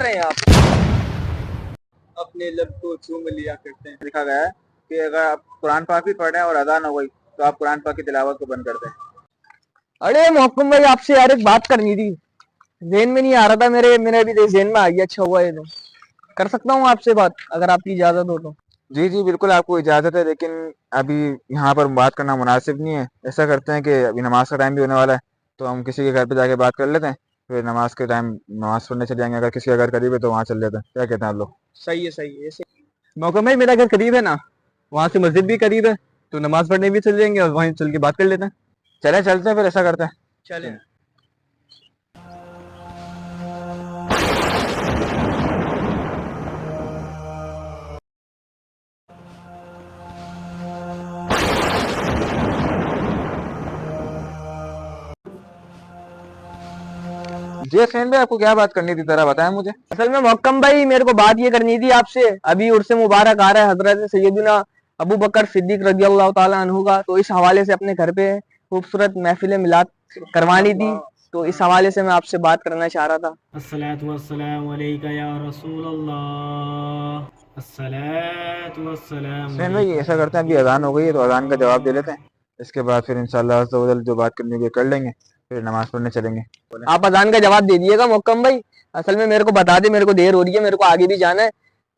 رہے ہیں آپ؟ اپنے لب کو چوم لیا کرتے ہیں. لکھا گیا ہے کہ اگر آپ قرآن پاک بھی پڑھ رہے ہیں اور اذان ہو گئی تو آپ قرآن پاک کی تلاوت کو بند کر دیں. ارے محکم بھائی آپ سے یار ایک بات کرنی تھی, ذہن میں نہیں آ رہا تھا میرے ابھی ذہن میں آئی. اچھا ہوا ہے تو کر سکتا ہوں آپ سے بات اگر آپ کی اجازت ہو تو. جی جی بالکل آپ کو اجازت ہے, لیکن ابھی یہاں پر بات کرنا مناسب نہیں ہے. ایسا کرتے ہیں کہ ابھی نماز کا ٹائم بھی ہونے والا ہے تو ہم کسی کے گھر پہ جا کے بات کر لیتے ہیں, پھر نماز کے ٹائم نماز پڑھنے چلے جائیں گے. اگر کسی کا گھر قریب ہے تو وہاں چل لیتے ہیں. کیا کہتے ہیں آپ لوگ؟ صحیح ہے. محکم بھائی میرا گھر قریب ہے نا, وہاں سے مسجد بھی قریب ہے, تو نماز پڑھنے بھی چل جائیں گے اور وہیں چل کے بات کر لیتے ہیں. چلتے ہیں پھر ایسا کرتے ہیں. چلیں. جی حسین بھائی آپ کو کیا بات کرنی تھی ذرا بتائیں مجھے. اصل میں محکم بھائی میرے کو بات یہ کرنی تھی آپ سے. ابھی عرس مبارک آ رہا ہے حضرت سیدنا ابو بکر صدیق رضی اللہ تعالیٰ عنہ کا, تو اس حوالے سے اپنے گھر پہ خوبصورت محفل میلاد کروانی تھی, تو اس حوالے سے میں آپ سے بات کرنا چاہ رہا تھا. الصلاۃ والسلام علیک یا رسول اللہ, الصلاۃ والسلام حسین بھائی علیک ایسا یا کرتے ہیں ابھی حبیب اذان ہو گئی ہے تو اذان کا جواب دے اللہ. لیتے ہیں, اس کے بعد پھر انشاءاللہ عز و جل جو بات کرنی ہوگی کر لیں گے, پھر نماز پڑھنے چلیں گے. آپ اذان کا جواب دے دیے گا محکم بھائی. اصل میں میرے کو بتا دے, میرے کو دیر ہو رہی ہے, میرے کو آگے بھی جانا ہے,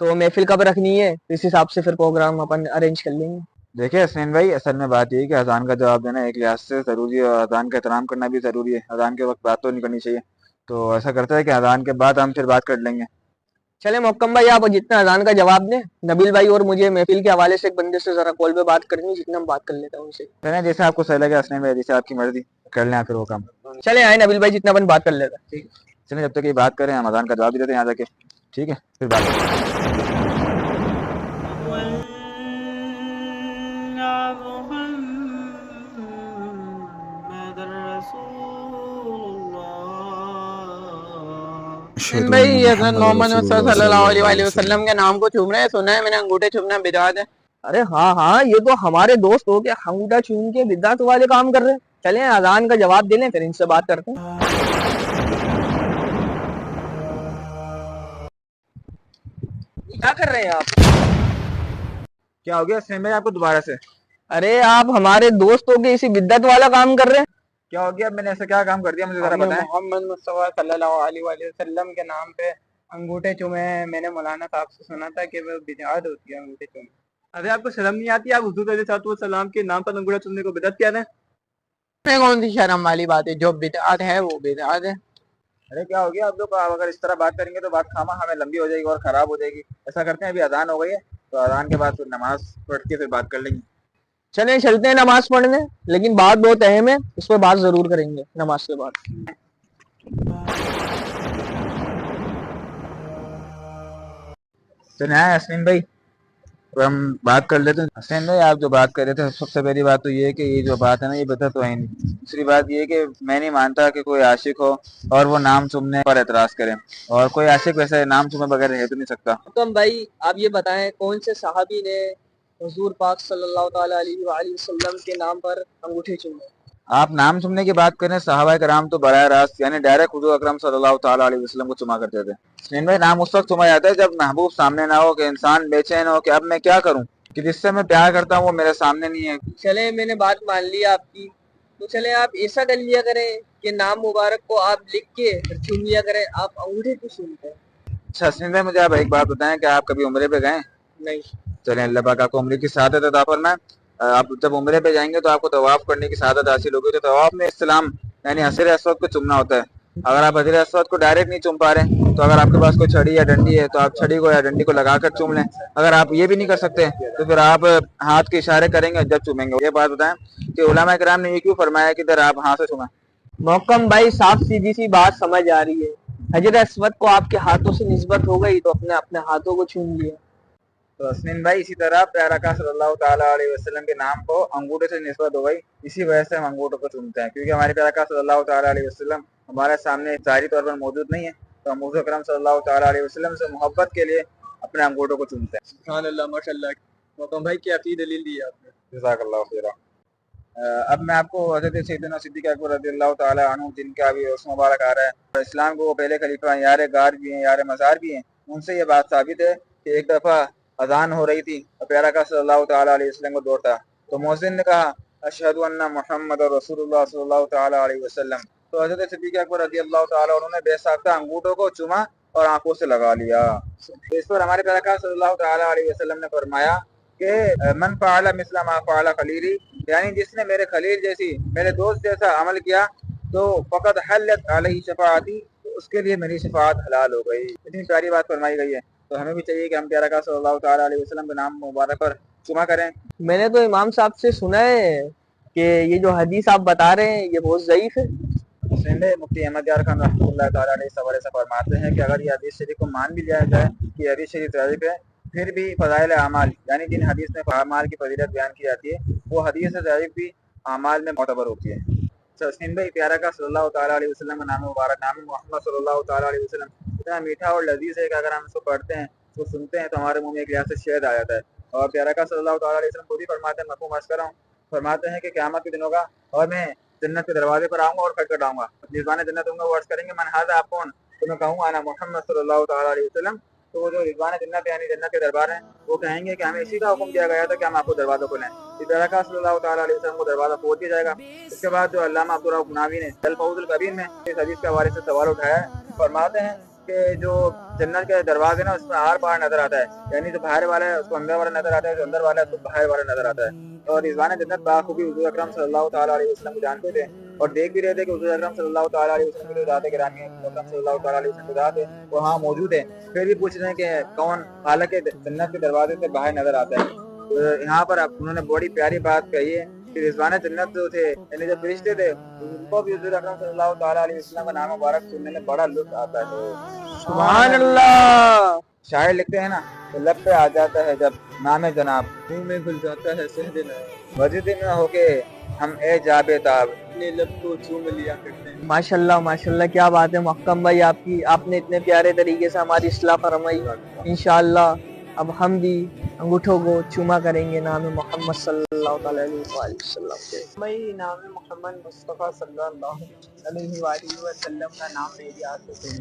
تو محفل کب رکھنی ہے اس حساب سے پھر پروگرام اپن ارینج کر لیں گے. دیکھیں حسین بھائی اصل میں بات یہ ہے کہ اذان کا جواب دینا ایک لحاظ سے ضروری ہے, اور اذان کا احترام کرنا بھی ضروری ہے. اذان کے وقت بات تو نہیں کرنی چاہیے, تو ایسا کرتا ہے کہ اذان کے بعد ہم پھر بات کر لیں گے. چلے محکم بھائی آپ جتنا اذان کا جواب دیں, نبیل بھائی اور مجھے محفل کے حوالے سے ایک بندے سے ذرا کال پہ بات کرنی ہے, جتنا ہم بات کر لیتے ہیں ان سے. چلیں جیسے آپ کو صحیح لگے حسین بھائی, جیسے آپ کی مرضی, کر لیں پھر وہ کام. چلے آئے نبیل بھائی جتنا اپن بات کر لیتے ہیں. ٹھیک ہے چلیں, جب تک یہ بات کریں ہم اذان کا جواب بھی دیتے ہیں یہاں تک. ٹھیک ہے پھر بات کریں. حسین بھائی یہ محمد صلی اللہ علیہ وآلہ وسلم کے نام کو چوم رہے ہیں, سنا ہے میں نے انگوٹھے چومنا بدعت ہے. ارے ہاں یہ تو ہمارے دوست ہو کے انگوٹھا چوم کے بدعت والے کام کر رہے ہیں. چلیں اذان کا جواب دے لیں پھر ان سے بات کرتے ہیں. کیا کر رہے ہیں آپ؟ کیا ہو گیا حسین بھائی آپ کو دوبارہ سے؟ ارے آپ ہمارے دوست ہو کے اسی بدعت والا کام کر رہے ہیں. کیا ہو گیا, میں نے ایسا کیا کام کر دیا مجھے ذرا بتائیں. محمد مصطفیٰ صلی اللہ علیہ وآلہ وسلم کے نام پہ انگوٹھے چومے ہیں. میں نے مولانا صاحب سے سنا تھا کہ وہ بدعت ہوتی ہے انگوٹھے چومے. ارے آپ کو شرم نہیں آتی, آپ حضور علیہ السلام کے نام پر انگوٹھا چومنے کو بدعت کہتے ہیں؟ میں کون سی شرم والی بات ہے, جو بدعت ہے وہ بدعت ہے. ارے کیا ہو گیا آپ لوگ, اگر اس طرح بات کریں گے تو بات خواہ ہمیں لمبی ہو جائے گی اور خراب ہو جائے گی. ایسا کرتے ہیں ابھی اذان ہو گئی ہے تو اذان کے بعد پھر نماز پڑھ کے پھر بات کر لیں گے. چلیں چلتے ہیں نماز پڑھنے, لیکن بات بہت اہم ہے, اس پہ بات ضرور کریں گے نماز کے بعد. تو نیا حسین بھائی ہم بات کر لیتے ہیں. حسین بھائی آپ جو بات کر رہے تھے, سب سے پہلی بات تو یہ ہے کہ یہ جو بات ہے نا یہ بدعت تو ہے نہیں. دوسری بات یہ ہے کہ میں نہیں مانتا کہ کوئی عاشق ہو اور وہ نام چومنے پر اعتراض کرے, اور کوئی عاشق ویسے نام چومے بغیر رہ تو نہیں سکتا. حکم بھائی آپ یہ بتائیں کون سے صحابی نے حضور پاک صلی اللہ تعالیٰ علیہ وآلہ وسلم کے نام پر انگوٹھے چومے؟ آپ نام چومنے کی بات کریں, صحابہ کرام تو براہ راست یعنی ڈائریکٹ حضور اکرم صلی اللہ تعالیٰ علیہ وسلم کو چما کرتے تھے. حسین بھائی نام اس وقت چوما جاتا ہے جب محبوب سامنے نہ ہو, کہ انسان بے چین ہو کہ اب میں کیا کروں, کہ جس سے میں پیار کرتا ہوں وہ میرے سامنے نہیں ہے. چلے میں نے بات مان لی آپ کی, تو چلے آپ ایسا کر لیا کریں کہ نام مبارک کو آپ لکھ کے چوم لیا کریں, آپ انگوٹھے کیوں چومتے ہیں؟ اچھا حسین بھائی مجھے آپ ایک بات بتائیں کہ آپ کبھی عمرے پہ گئے؟ نہیں. چلیں اللہ پاک آپ کو عمرے کی سعادت عطا فرمائے. آپ جب عمرے پہ جائیں گے تو آپ کو طواف کرنے کی سعادت حاصل ہوگی. تو طواف میں استلام یعنی حجر اسود کو چومنا ہوتا ہے. اگر آپ حجر اسود کو ڈائریکٹ نہیں چوم پا رہے تو اگر آپ کے پاس کوئی چھڑی یا ڈنڈی ہے تو آپ چھڑی کو یا ڈنڈی کو لگا کر چوم لیں. اگر آپ یہ بھی نہیں کر سکتے تو پھر آپ ہاتھ کے اشارے کریں گے جب چومیں گے. یہ بات بتائیں کہ علماء کرام نے یہ کیوں فرمایا کہ ادھر آپ ہاتھ سے چومیں؟ محکم بھائی صاف سیدھی سی بات سمجھ آ رہی ہے, حجر اسود کو آپ کے ہاتھوں سے نسبت ہو گئی تو اپنے ہاتھوں کو چوم لیا. تو حسین بھائی اسی طرح پیارا آقا صلی اللہ تعالیٰ علیہ وسلم کے نام کو انگوٹھے سے نسبت ہو گئی, اسی وجہ سے ہم انگوٹھوں کو چومتے ہیں, کیونکہ ہمارے پیارا آقا صلی اللہ تعالیٰ علیہ وسلم ہمارے سامنے ظاہری طور پر موجود نہیں ہے, تو ہم حضور اکرم صلی اللہ تعالیٰ علیہ وسلم سے محبت کے لیے اپنے انگوٹھوں کو چومتے ہیں. سبحان اللہ, ماشاء اللہ. محکم بھائی کی عقید دلیل دی ہے آپ نے. جزاک اللہ خیرہ. اب میں آپ کو حضرت سیدنا صدیق اکبر رضی اللہ تعالیٰ عنہ جن کا بھی عرص مبارک آ رہا ہے، اسلام کو وہ پہلے خلیفہ یار غار بھی ہیں، یار مزار بھی ہیں، ان سے یہ بات ثابت ہے کہ ایک دفعہ اذان ہو رہی تھی اور پیارا کا صلی اللہ تعالیٰ علیہ وسلم کو دور تھا، تو مؤذن نے کہا اشہد ان محمد رسول اللہ صلی اللہ تعالیٰ علیہ وسلم، تو حضرت صدیق اکبر رضی اللہ تعالیٰ عنہ نے بے ساختہ انگوٹھوں کو چوما اور آنکھوں سے لگا لیا۔ اس پر ہمارے پیارا کا صلی اللہ تعالیٰ علیہ وسلم نے فرمایا کہ من فعل مثل ما فعل خلیلی، یعنی جس نے میرے خلیل جیسی، میرے دوست جیسا عمل کیا تو فقط حلت علیہ شفاعتی، اس کے لیے میری شفاعت حلال ہو گئی۔ اتنی پیاری بات فرمائی گئی ہے، تو ہمیں بھی چاہیے کہ ہم پیارا کا صلی اللہ تعالیٰ علیہ وسلم کے نام مبارک پر چما کریں۔ میں نے تو امام صاحب سے سنا ہے کہ یہ جو حدیث آپ بتا رہے ہیں یہ بہت ضعیف ہے۔ سندھ مفتی احمد یار خان رحمۃ اللہ تعالیٰ علیہ اس حوالے سے فرماتے ہیں کہ اگر یہ حدیث شریف کو مان بھی لیا جائے کہ یہ حدیث شریف ضعیف ہے، پھر بھی فضائل اعمال، یعنی جن حدیث میں اعمال کی فضیلت بیان کی جاتی ہے، وہ حدیث ضعیف بھی اعمال میں معتبر ہوتی ہے۔ سندھ بھائی پیارا کا صلی اللہ تعالیٰ علیہ وسلم کا نام مبارک، نام محمد صلی اللہ تعالیٰ علیہ وسلم اتنا میٹھا اور لذیذ ہے کہ اگر ہم اس کو پڑھتے ہیں، اس کو سنتے ہیں تو ہمارے منہ میں ایک لحاظ سے شہد آ جاتا ہے۔ اور پیارا کا صلی اللہ تعالیٰ علیہ وسلم خود ہی فرماتے ہیں، مفہوم عرض کر رہا ہوں، فرماتے ہیں کہ قیامت کے دنوں کا اور میں جنت کے دروازے پر آؤں گا اور کھٹکھٹاؤں گا، رضوان جنت ہوں گا، وہ عرض کریں گے من ھذا، آپ کون؟ تو میں کہوں گا انا محمد صلی اللہ تعالیٰ علیہ وسلم، تو وہ جو رضوان جنت یعنی جنت کے دربار ہیں وہ کہیں گے کہ ہمیں اسی کا حکم دیا گیا تھا کہ ہم آپ کو دروازہ کھولیں۔ اس طرح کا صلی اللہ تعالیٰ علیہ وسلم کو دروازہ کھول دیا جائے گا۔ اس کے بعد جو علامہ عبدالرؤف مناوی نے الفوز القبیر میں اس حدیث کے حوالے سے سوال اٹھایا ہے، فرماتے ہیں کہ جو جنت کے دروازے نا اس میں آر پار نظر آتا ہے، یعنی جو باہر والا ہے اس کو اندر والا نظر آتا ہے، جو اندر والا ہے اس کو باہر والا نظر آتا ہے۔ اور رضوان جنت بخوبی حضور اکرم صلی اللہ تعالیٰ علیہ وسلم کو جانتے تھے اور دیکھ بھی رہے تھے کہ حضور اکرم صلی اللہ تعالیٰ علیہ وسلم کی ذات گرامی ہے، حضور اکرم صلی اللہ تعالیٰ علیہ وسلم کی ذات ہے وہ ہاں موجود ہے، پھر بھی پوچھ رہے ہیں کہ کون حالانکہ جنت کے دروازے سے باہر نظر آتا ہے۔ تو یہاں پر انہوں نے بڑی پیاری بات کہی ہے کہ رضوان جنت جو تھے، یعنی جو فرشتے تھے، ان کو بھی حضور اکرم صلی اللہ تعالیٰ علیہ وسلم کا نام مبارک سننے میں بڑا لطف آتا ہے۔ سبحان اللہ۔ شاعر لکھتے ہیں نا کہ لب پہ آ جاتا ہے جب نام جناب، منہ میں گھل جاتا ہے سہج ناب، وجد میں ہو کے ہم اے جاب تاب اپنے لب کو چوم لیا کرتے ہیں۔ ماشاءاللہ ماشاءاللہ، کیا بات ہے محکم بھائی، آپ نے اتنے پیارے طریقے سے ہماری اصلاح فرمائی۔ انشاءاللہ اب ہم بھی انگوٹھوں کو چوما کریں گے نام محمد صلی اللہ تعالیٰ علیہ وآلہ وسلم کے۔ بھائی نام محمد مصطفیٰ صلی اللہ علیہ وآلہ وسلم کا نام میری آنکھوں سے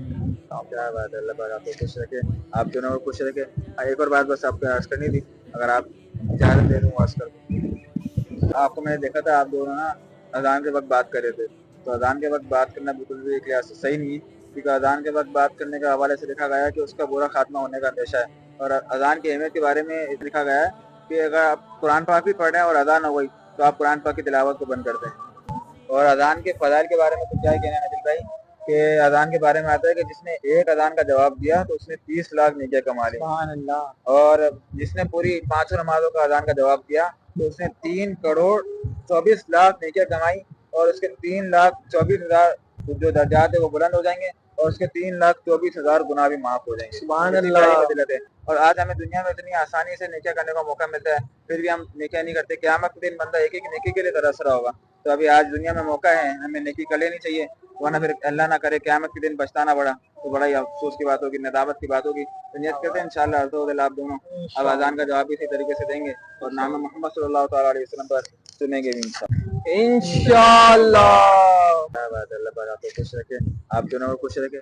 کیا بات ہے، اللہ پاک آپ کو خوش رکھے، آپ دونوں کو خوش رکھے۔ ایک اور بات بس آپ کو عرض کرنی تھی، اگر آپ اجازت دے دوں عرض کر دوں۔ آپ کو میں نے دیکھا تھا آپ دونوں نا اذان کے وقت بات کر رہے تھے، تو اذان کے وقت بات کرنا بالکل بھی ایک لحاظ سے صحیح نہیں ہے، کیونکہ اذان کے وقت بات کرنے کے حوالے سے لکھا گیا ہے کہ اس کا برا خاتمہ ہونے کا اندیشہ ہے، اور اذان کی اہمیت کے بارے میں لکھا گیا ہے کہ اگر آپ قرآن پاک بھی پڑھ رہے ہیں اور اذان ہو گئی تو آپ قرآن پاک کی تلاوت کو بند کر دیں۔ اور اذان کے فضائل کے بارے میں تو کیا ہی کہنا ہے نبیل بھائی، کہ اذان کے بارے میں آتا ہے کہ جس نے ایک اذان کا جواب دیا تو اس نے 30 لاکھ نیکیاں کما لی، سبحان اللہ۔ اور جس نے پوری 5 نمازوں کا اذان کا جواب دیا تو اس نے 3 کروڑ 24 لاکھ نیکیاں کمائی، اور اس کے 3,24,000 جو درجات ہے وہ بلند ہو جائیں گے، اور اس کے 3,24,000 گناہ بھی معاف ہو جائیں گے۔ سبحان اتنی اللہ۔ بڑی فضیلت ہے، اور آج ہمیں دنیا میں اتنی آسانی سے نیکیاں کرنے کا موقع ملتا ہے پھر بھی ہم نیکیاں نہیں کرتے۔ قیامت کے دن بندہ ایک ایک نیکی کے لیے ترس رہا ہوگا، تو ابھی آج دنیا میں موقع ہے، ہمیں نیکی کر لینی چاہیے، ورنہ پھر اللہ نہ کرے قیامت کے دن پچھتانا پڑا تو بڑا ہی افسوس کی بات ہوگی، ندامت کی بات ہوگی۔ تو نیت کرتے ہیں انشاءاللہ آپ دونوں اب اذان کا جواب اسی طریقے سے دیں گے اور نام محمد صلی اللہ تعالیٰ علیہ وسلم پر سنیں گے بھی انشاءاللہ۔ اللہ پاک آپ کو خوش رکھے، آپ دونوں کو خوش رکھے۔